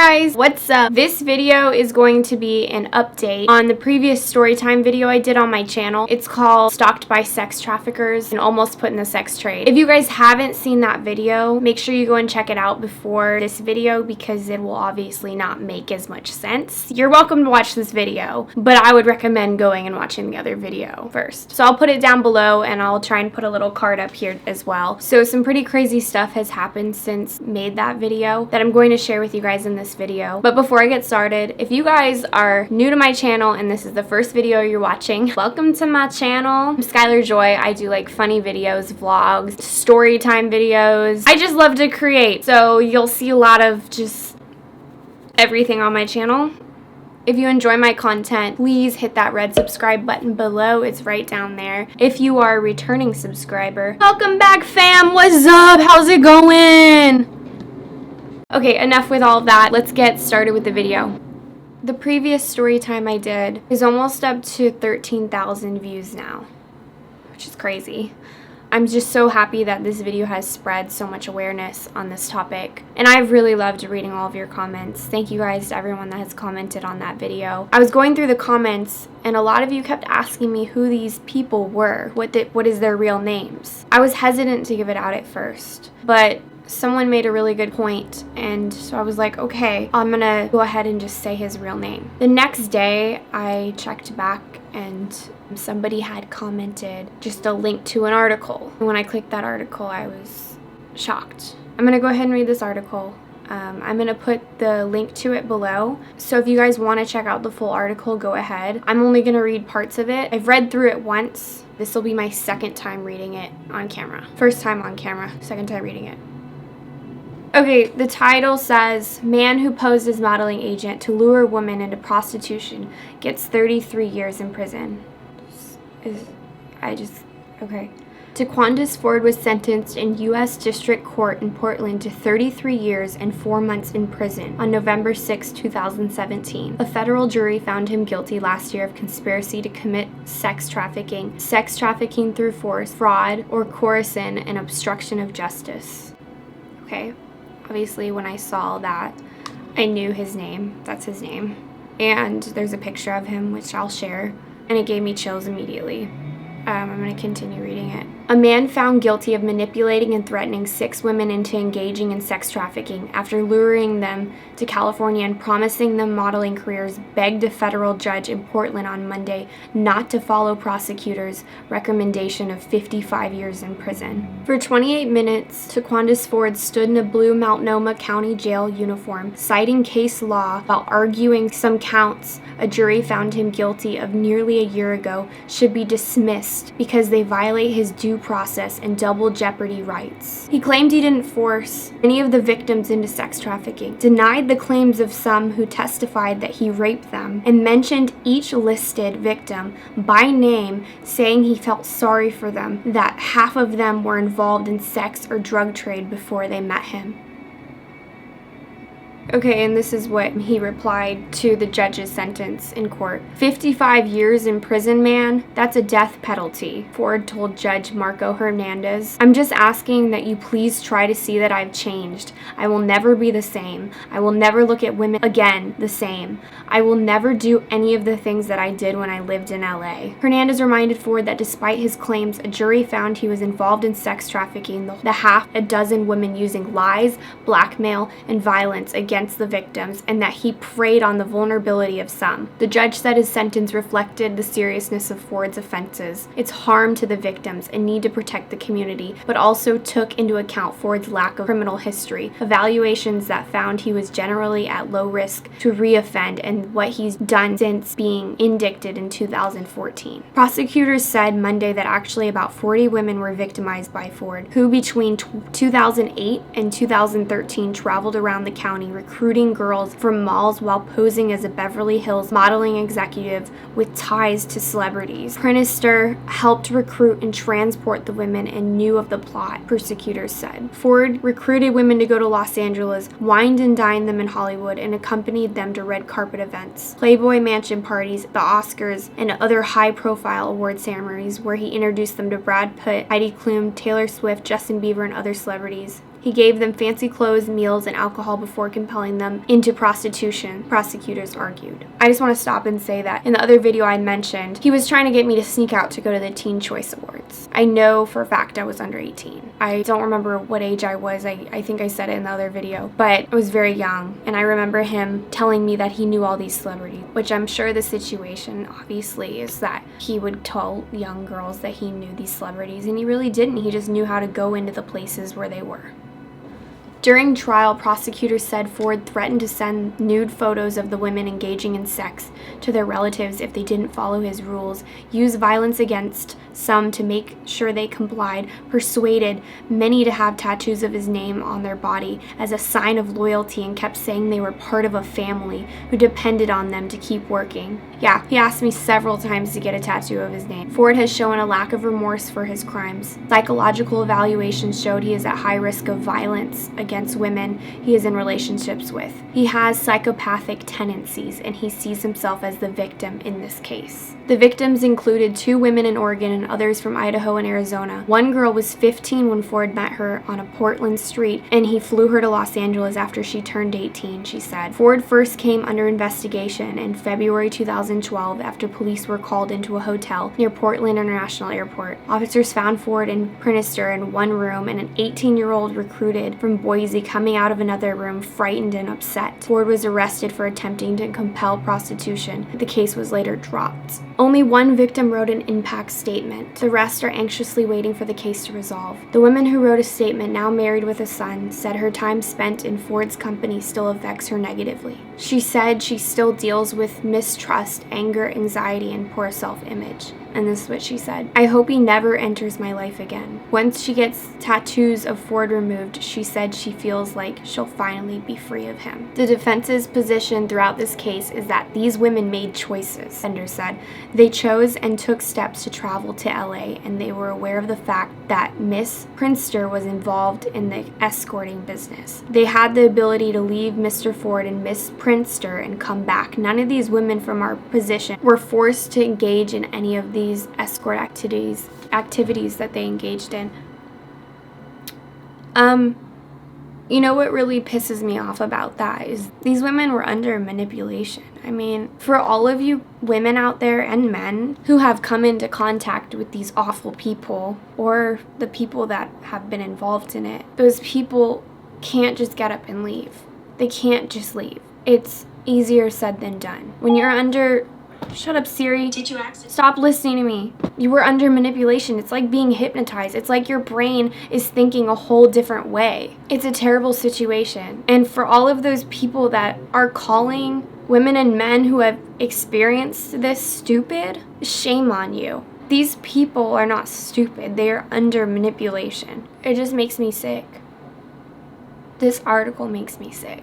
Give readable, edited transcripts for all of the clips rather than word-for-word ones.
guys, what's up? This video is going to be an update on the previous storytime video I did on my channel. It's called Stalked by Sex Traffickers and Almost Put in the Sex Trade. If you guys haven't seen that video, make sure you go and check it out before this video because it will obviously not make as much sense. You're welcome to watch this video, but I would recommend going and watching the other video first. So I'll put it down below and I'll try and put a little card up here as well. So some pretty crazy stuff has happened since made that video that I'm going to share with you guys in this video. But before I get started, if you guys are new to my channel and this is the first video you're watching, welcome to my channel. I'm Skylar Joy. I do like funny videos, vlogs, story time videos. I just love to create. So you'll see a lot of just everything on my channel. If you enjoy my content, please hit that red subscribe button below. It's right down there. If you are a returning subscriber, welcome back, fam. What's up? How's it going? Okay, enough with all of that. Let's get started with the video. The previous story time I did is almost up to 13,000 views now, which is crazy. I'm just so happy that this video has spread so much awareness on this topic. And I've really loved reading all of your comments. Thank you guys to everyone that has commented on that video. I was going through the comments and a lot of you kept asking me who these people were. What is their real names? I was hesitant to give it out at first, but someone made a really good point, and so I was like, okay, I'm gonna go ahead and just say his real name. The next day, I checked back and somebody had commented just a link to an article. And when I clicked that article, I was shocked. I'm gonna go ahead and read this article. I'm gonna put the link to it below. So if you guys wanna check out the full article, go ahead. I'm only gonna read parts of it. I've read through it once. This will be my second time reading it on camera. First time on camera, second time reading it. Okay, the title says, Man who posed as modeling agent to lure woman into prostitution gets 33 years in prison. Okay. Taquandis Ford was sentenced in U.S. District Court in Portland to 33 years and 4 months in prison on November 6, 2017. A federal jury found him guilty last year of conspiracy to commit sex trafficking through force, fraud, or coercion, and obstruction of justice. Okay. Obviously, when I saw that, I knew his name. That's his name. And there's a picture of him, which I'll share. And it gave me chills immediately. I'm going to continue reading it. A man found guilty of manipulating and threatening 6 women into engaging in sex trafficking after luring them to California and promising them modeling careers begged a federal judge in Portland on Monday not to follow prosecutors' recommendation of 55 years in prison. For 28 minutes, Taquandis Ford stood in a blue Multnomah County Jail uniform, citing case law while arguing some counts a jury found him guilty of nearly a year ago should be dismissed because they violate his due process and double jeopardy rights. He claimed he didn't force any of the victims into sex trafficking, denied the claims of some who testified that he raped them, and mentioned each listed victim by name, saying he felt sorry for them, that half of them were involved in sex or drug trade before they met him. Okay, and this is what he replied to the judge's sentence in court. 55 years in prison, man. That's a death penalty, Ford told Judge Marco Hernandez. I'm just asking that you please try to see that I've changed. I will never be the same. I will never look at women again the same. I will never do any of the things that I did when I lived in LA. Hernandez reminded Ford that despite his claims, a jury found he was involved in sex trafficking, the half a dozen women using lies, blackmail, and violence against the victims, and that he preyed on the vulnerability of some. The judge said his sentence reflected the seriousness of Ford's offenses, its harm to the victims, and need to protect the community, but also took into account Ford's lack of criminal history, evaluations that found he was generally at low risk to reoffend, and what he's done since being indicted in 2014. Prosecutors said Monday that actually about 40 women were victimized by Ford, who between 2008 and 2013 traveled around the county recruiting girls from malls while posing as a Beverly Hills modeling executive with ties to celebrities. Prinister helped recruit and transport the women and knew of the plot, prosecutors said. Ford recruited women to go to Los Angeles, wined and dined them in Hollywood, and accompanied them to red carpet events, Playboy Mansion parties, the Oscars, and other high-profile award ceremonies where he introduced them to Brad Pitt, Heidi Klum, Taylor Swift, Justin Bieber, and other celebrities. He gave them fancy clothes, meals, and alcohol before compelling them into prostitution, prosecutors argued. I just want to stop and say that in the other video I mentioned, he was trying to get me to sneak out to go to the Teen Choice Awards. I know for a fact I was under 18. I don't remember what age I was. I think I said it in the other video, but I was very young, and I remember him telling me that he knew all these celebrities, which I'm sure the situation obviously is that he would tell young girls that he knew these celebrities, and he really didn't. He just knew how to go into the places where they were. During trial, prosecutors said Ford threatened to send nude photos of the women engaging in sex to their relatives if they didn't follow his rules, use violence against some to make sure they complied, persuaded many to have tattoos of his name on their body as a sign of loyalty, and kept saying they were part of a family who depended on them to keep working. Yeah, he asked me several times to get a tattoo of his name. Ford has shown a lack of remorse for his crimes. Psychological evaluations showed he is at high risk of violence against women he is in relationships with. He has psychopathic tendencies, and he sees himself as the victim in this case. The victims included 2 women in Oregon and others from Idaho and Arizona. One girl was 15 when Ford met her on a Portland street, and he flew her to Los Angeles after she turned 18, she said. Ford first came under investigation in February 2012 after police were called into a hotel near Portland International Airport. Officers found Ford and Prinister in one room and an 18-year-old recruited from Boise coming out of another room, frightened and upset. Ford was arrested for attempting to compel prostitution. The case was later dropped. Only one victim wrote an impact statement. The rest are anxiously waiting for the case to resolve. The woman who wrote a statement, now married with a son, said her time spent in Ford's company still affects her negatively. She said she still deals with mistrust, anger, anxiety, and poor self-image. And this is what she said. I hope he never enters my life again. Once she gets tattoos of Ford removed, she said she feels like she'll finally be free of him. The defense's position throughout this case is that these women made choices, Bender said. They chose and took steps to travel to LA, and they were aware of the fact that Miss Prinster was involved in the escorting business. They had the ability to leave Mr. Ford and Miss Prinster and come back. None of these women from our position were forced to engage in any of these escort activities that they engaged in. You know what really pisses me off about that is these women were under manipulation. I mean, for all of you women out there and men who have come into contact with these awful people, or the people that have been involved in it, those people can't just get up and leave. They can't just leave. It's easier said than done. When you're under... Shut up, Siri. Did you accidentally? Stop listening to me. You were under manipulation. It's like being hypnotized. It's like your brain is thinking a whole different way. It's a terrible situation. And for all of those people that are calling women and men who have experienced this stupid, shame on you. These people are not stupid. They are under manipulation. It just makes me sick. This article makes me sick.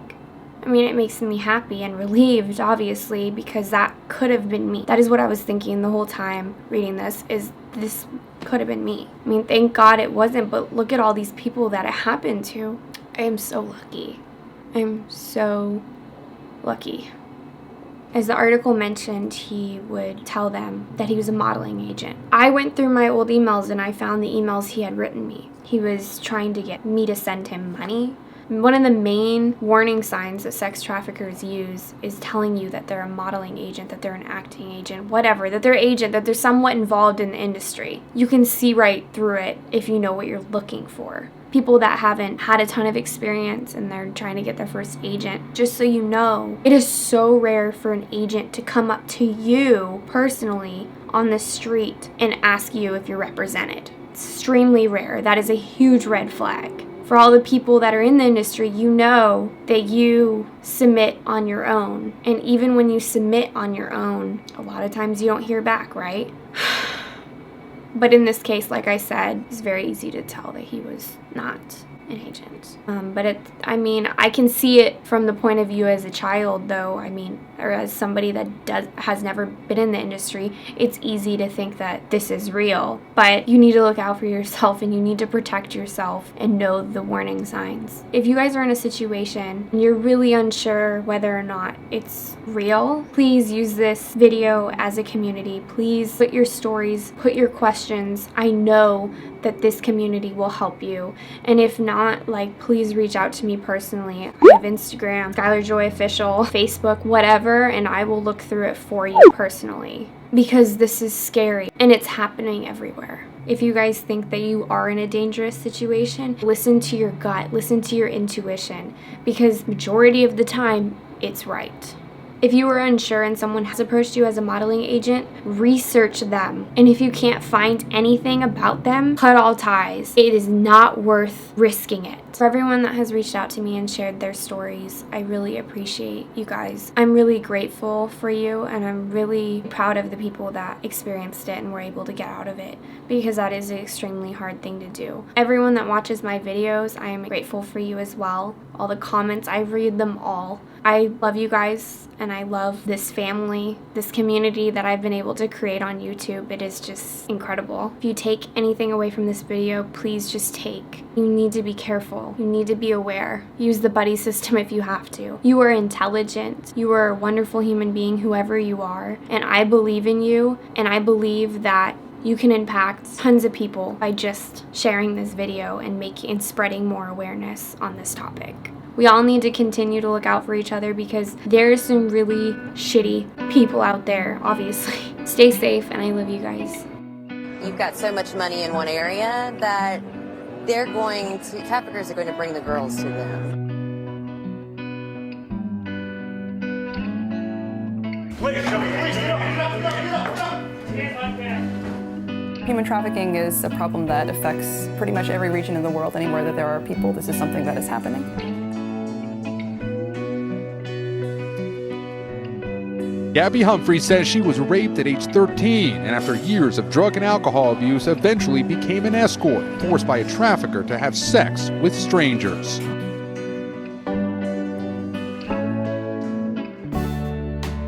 I mean, it makes me happy and relieved, obviously, because that could have been me. That is what I was thinking the whole time reading this, is this could have been me. I mean, thank God it wasn't, but look at all these people that it happened to. I am so lucky. I'm so lucky. As the article mentioned, he would tell them that he was a modeling agent. I went through my old emails and I found the emails he had written me. He was trying to get me to send him money. One of the main warning signs that sex traffickers use is telling you that they're a modeling agent, that they're an acting agent, whatever, that they're agent, that they're somewhat involved in the industry. You can see right through it if you know what you're looking for. People that haven't had a ton of experience and they're trying to get their first agent, just so you know, it is so rare for an agent to come up to you personally on the street and ask you if you're represented. It's extremely rare. That is a huge red flag. For all the people that are in the industry, you know that you submit on your own. And even when you submit on your own, a lot of times you don't hear back, right? But in this case, like I said, it's very easy to tell that he was not an agent. But I can see it from the point of view as a child, though. Or as somebody that has never been in the industry, it's easy to think that this is real. But you need to look out for yourself, and you need to protect yourself and know the warning signs. If you guys are in a situation and you're really unsure whether or not it's real, please use this video as a community. Please put your stories, put your questions. I know that this community will help you. And if not, not, like, please reach out to me personally. I have Instagram, Skylar Joy Official, Facebook, whatever, and I will look through it for you personally. Because this is scary and it's happening everywhere. If you guys think that you are in a dangerous situation, listen to your gut, listen to your intuition, because majority of the time, it's right. If you are unsure and someone has approached you as a modeling agent, research them. And if you can't find anything about them, cut all ties. It is not worth risking it. For everyone that has reached out to me and shared their stories, I really appreciate you guys. I'm really grateful for you, and I'm really proud of the people that experienced it and were able to get out of it, because that is an extremely hard thing to do. Everyone that watches my videos, I am grateful for you as well. All the comments, I read them all. I love you guys, and I love this family, this community that I've been able to create on YouTube. It is just incredible. If you take anything away from this video, please just take. You need to be careful. You need to be aware. Use the buddy system if you have to. You are intelligent. You are a wonderful human being, whoever you are, and I believe in you, and I believe that you can impact tons of people by just sharing this video and spreading more awareness on this topic. We all need to continue to look out for each other, because there's some really shitty people out there, obviously. Stay safe, and I love you guys. You've got so much money in one area that traffickers are going to bring the girls to them. Human trafficking is a problem that affects pretty much every region in the world. Anywhere that there are people, this is something that is happening. Gabby Humphrey says she was raped at age 13 and after years of drug and alcohol abuse eventually became an escort, forced by a trafficker to have sex with strangers.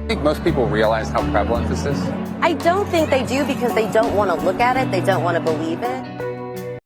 I think most people realize how prevalent this is. I don't think they do, because they don't want to look at it, they don't want to believe it.